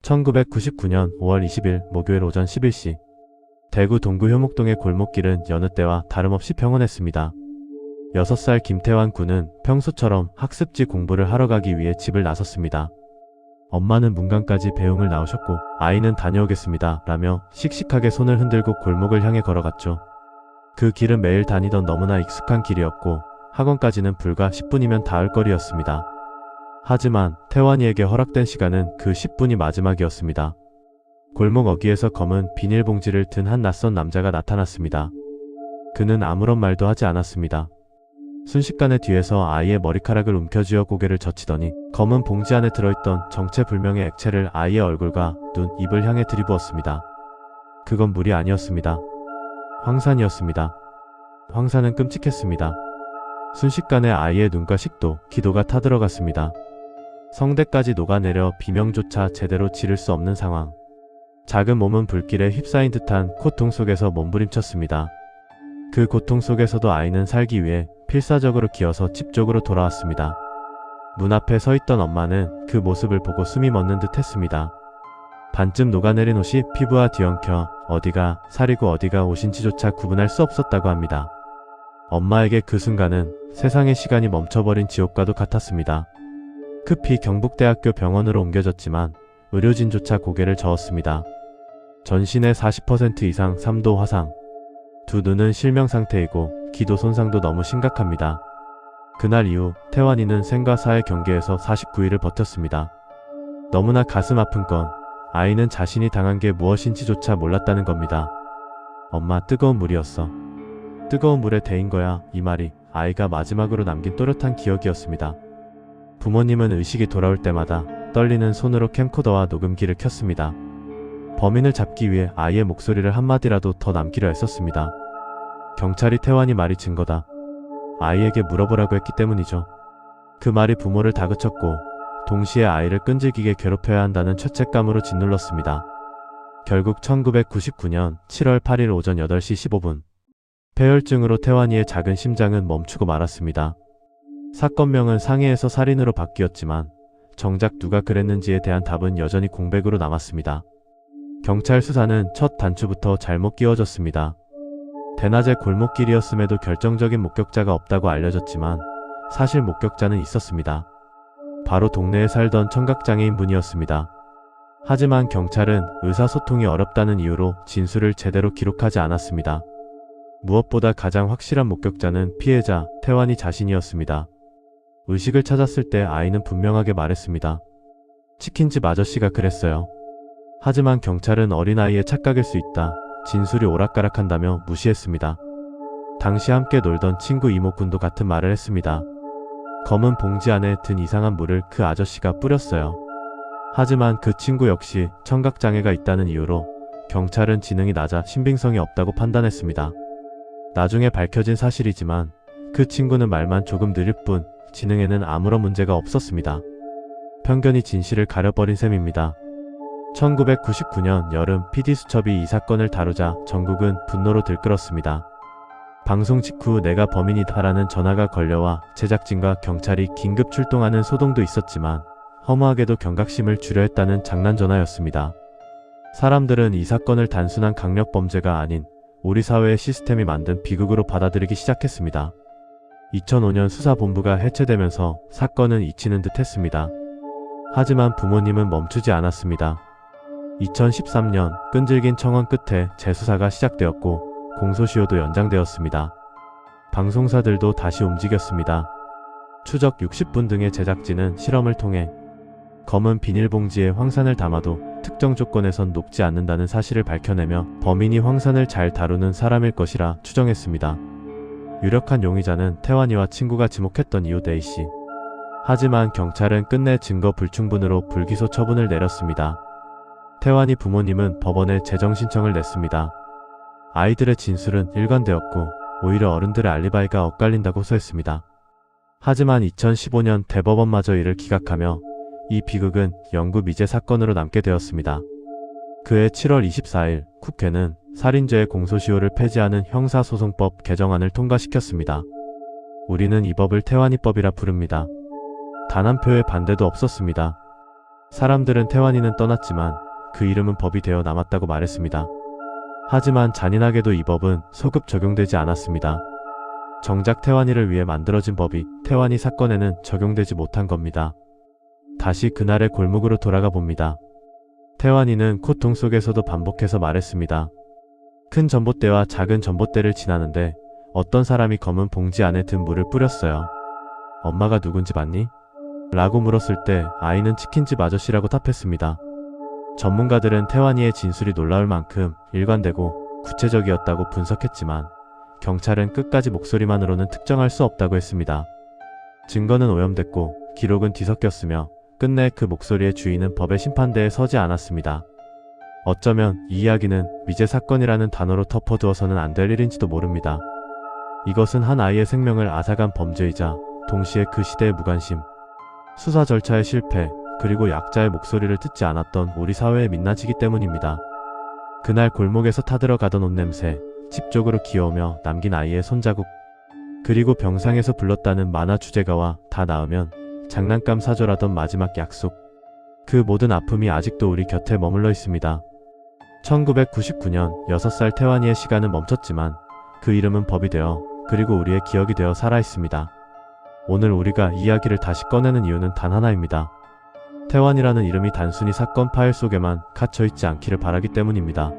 1999년 5월 20일 목요일 오전 11시 대구 동구 효목동의 골목길은 여느 때와 다름없이 평온했습니다. 6살 김태환 군은 평소처럼 학습지 공부를 하러 가기 위해 집을 나섰습니다. 엄마는 문강까지 배웅을 나오셨고 아이는 다녀오겠습니다 라며 씩씩하게 손을 흔들고 골목을 향해 걸어갔죠. 그 길은 매일 다니던 너무나 익숙한 길이었고 학원까지는 불과 10분이면 닿을 거리였습니다. 하지만 태환이에게 허락된 시간은 그 10분이 마지막이었습니다. 골목 어귀에서 검은 비닐봉지를 든 한 낯선 남자가 나타났습니다. 그는 아무런 말도 하지 않았습니다. 순식간에 뒤에서 아이의 머리카락을 움켜쥐어 고개를 젖히더니 검은 봉지 안에 들어있던 정체불명의 액체를 아이의 얼굴과 눈, 입을 향해 들이부었습니다. 그건 물이 아니었습니다. 황산이었습니다. 황산은 끔찍했습니다. 순식간에 아이의 눈과 식도, 기도가 타들어갔습니다. 성대까지 녹아내려 비명조차 제대로 지를 수 없는 상황. 작은 몸은 불길에 휩싸인 듯한 고통 속에서 몸부림쳤습니다. 그 고통 속에서도 아이는 살기 위해 필사적으로 기어서 집 쪽으로 돌아왔습니다. 문 앞에 서 있던 엄마는 그 모습을 보고 숨이 멎는 듯 했습니다. 반쯤 녹아내린 옷이 피부와 뒤엉켜 어디가 살이고 어디가 옷인지조차 구분할 수 없었다고 합니다. 엄마에게 그 순간은 세상의 시간이 멈춰버린 지옥과도 같았습니다. 급히 경북대학교 병원으로 옮겨졌지만 의료진조차 고개를 저었습니다. 전신의 40% 이상 3도 화상, 두 눈은 실명 상태이고 기도 손상도 너무 심각합니다. 그날 이후 태환이는 생과 사의 경계에서 49일을 버텼습니다. 너무나 가슴 아픈 건 아이는 자신이 당한 게 무엇인지조차 몰랐다는 겁니다. 엄마, 뜨거운 물이었어. 뜨거운 물에 데인 거야. 이 말이 아이가 마지막으로 남긴 또렷한 기억이었습니다. 부모님은 의식이 돌아올 때마다 떨리는 손으로 캠코더와 녹음기를 켰습니다. 범인을 잡기 위해 아이의 목소리를 한마디라도 더 남기려 했었습니다. 경찰이 태환이 말이 증거다. 아이에게 물어보라고 했기 때문이죠. 그 말이 부모를 다그쳤고 동시에 아이를 끈질기게 괴롭혀야 한다는 죄책감으로 짓눌렀습니다. 결국 1999년 7월 8일 오전 8시 15분 폐혈증으로 태환이의 작은 심장은 멈추고 말았습니다. 사건명은 상해에서 살인으로 바뀌었지만 정작 누가 그랬는지에 대한 답은 여전히 공백으로 남았습니다. 경찰 수사는 첫 단추부터 잘못 끼워졌습니다. 대낮의 골목길이었음에도 결정적인 목격자가 없다고 알려졌지만 사실 목격자는 있었습니다. 바로 동네에 살던 청각장애인 분이었습니다. 하지만 경찰은 의사소통이 어렵다는 이유로 진술을 제대로 기록하지 않았습니다. 무엇보다 가장 확실한 목격자는 피해자 태환이 자신이었습니다. 의식을 찾았을 때 아이는 분명하게 말했습니다. 치킨집 아저씨가 그랬어요. 하지만 경찰은 어린아이의 착각일 수 있다. 진술이 오락가락한다며 무시했습니다. 당시 함께 놀던 친구 이모군도 같은 말을 했습니다. 검은 봉지 안에 든 이상한 물을 그 아저씨가 뿌렸어요. 하지만 그 친구 역시 청각장애가 있다는 이유로 경찰은 지능이 낮아 신빙성이 없다고 판단했습니다. 나중에 밝혀진 사실이지만 그 친구는 말만 조금 느릴 뿐 지능에는 아무런 문제가 없었습니다. 편견이 진실을 가려버린 셈입니다. 1999년 여름 PD수첩이 이 사건을 다루자 전국은 분노로 들끓었습니다. 방송 직후 내가 범인이다라는 전화가 걸려와 제작진과 경찰이 긴급 출동하는 소동도 있었지만 허무하게도 경각심을 주려 했다는 장난 전화였습니다. 사람들은 이 사건을 단순한 강력범죄가 아닌 우리 사회의 시스템이 만든 비극으로 받아들이기 시작했습니다. 2005년 수사본부가 해체되면서 사건은 잊히는 듯 했습니다. 하지만 부모님은 멈추지 않았습니다. 2013년 끈질긴 청원 끝에 재수사가 시작되었고 공소시효도 연장되었습니다. 방송사들도 다시 움직였습니다. 추적 60분 등의 제작진은 실험을 통해 검은 비닐봉지에 황산을 담아도 특정 조건에선 녹지 않는다는 사실을 밝혀내며 범인이 황산을 잘 다루는 사람일 것이라 추정했습니다. 유력한 용의자는 태환이와 친구가 지목했던 이웃 A씨. 하지만 경찰은 끝내 증거 불충분으로 불기소 처분을 내렸습니다. 태환이 부모님은 법원에 재정신청을 냈습니다. 아이들의 진술은 일관되었고 오히려 어른들의 알리바이가 엇갈린다고 호소했습니다. 하지만 2015년 대법원마저 이를 기각하며 이 비극은 영구 미제 사건으로 남게 되었습니다. 그해 7월 24일 국회는 살인죄의 공소시효를 폐지하는 형사소송법 개정안을 통과시켰습니다. 우리는 이 법을 태환이법이라 부릅니다. 단 한 표의 반대도 없었습니다. 사람들은 태환이는 떠났지만 그 이름은 법이 되어 남았다고 말했습니다. 하지만 잔인하게도 이 법은 소급 적용되지 않았습니다. 정작 태환이를 위해 만들어진 법이 태환이 사건에는 적용되지 못한 겁니다. 다시 그날의 골목으로 돌아가 봅니다. 태환이는 고통 속에서도 반복해서 말했습니다. 큰 전봇대와 작은 전봇대를 지나는데 어떤 사람이 검은 봉지 안에 든 물을 뿌렸어요. 엄마가 누군지 봤니? 라고 물었을 때 아이는 치킨집 아저씨라고 답했습니다. 전문가들은 태환이의 진술이 놀라울 만큼 일관되고 구체적이었다고 분석했지만 경찰은 끝까지 목소리만으로는 특정할 수 없다고 했습니다. 증거는 오염됐고 기록은 뒤섞였으며 끝내 그 목소리의 주인은 법의 심판대에 서지 않았습니다. 어쩌면 이 이야기는 미제 사건이라는 단어로 덮어두어서는 안 될 일인지도 모릅니다. 이것은 한 아이의 생명을 앗아간 범죄이자 동시에 그 시대의 무관심, 수사 절차의 실패, 그리고 약자의 목소리를 듣지 않았던 우리 사회의 민낯이기 때문입니다. 그날 골목에서 타들어가던 옷냄새, 집 쪽으로 기어오며 남긴 아이의 손자국, 그리고 병상에서 불렀다는 만화 주제가와 다 나으면 장난감 사줘라던 마지막 약속, 그 모든 아픔이 아직도 우리 곁에 머물러 있습니다. 1999년 6살 태환이의 시간은 멈췄지만 그 이름은 법이 되어 그리고 우리의 기억이 되어 살아있습니다. 오늘 우리가 이야기를 다시 꺼내는 이유는 단 하나입니다. 태환이라는 이름이 단순히 사건 파일 속에만 갇혀있지 않기를 바라기 때문입니다.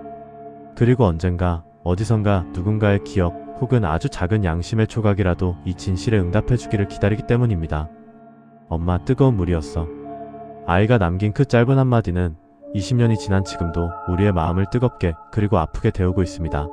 그리고 언젠가 어디선가 누군가의 기억 혹은 아주 작은 양심의 조각이라도 이 진실에 응답해주기를 기다리기 때문입니다. 엄마, 뜨거운 물이었어. 아이가 남긴 그 짧은 한마디는 20년이 지난 지금도 우리의 마음을 뜨겁게 그리고 아프게 데우고 있습니다.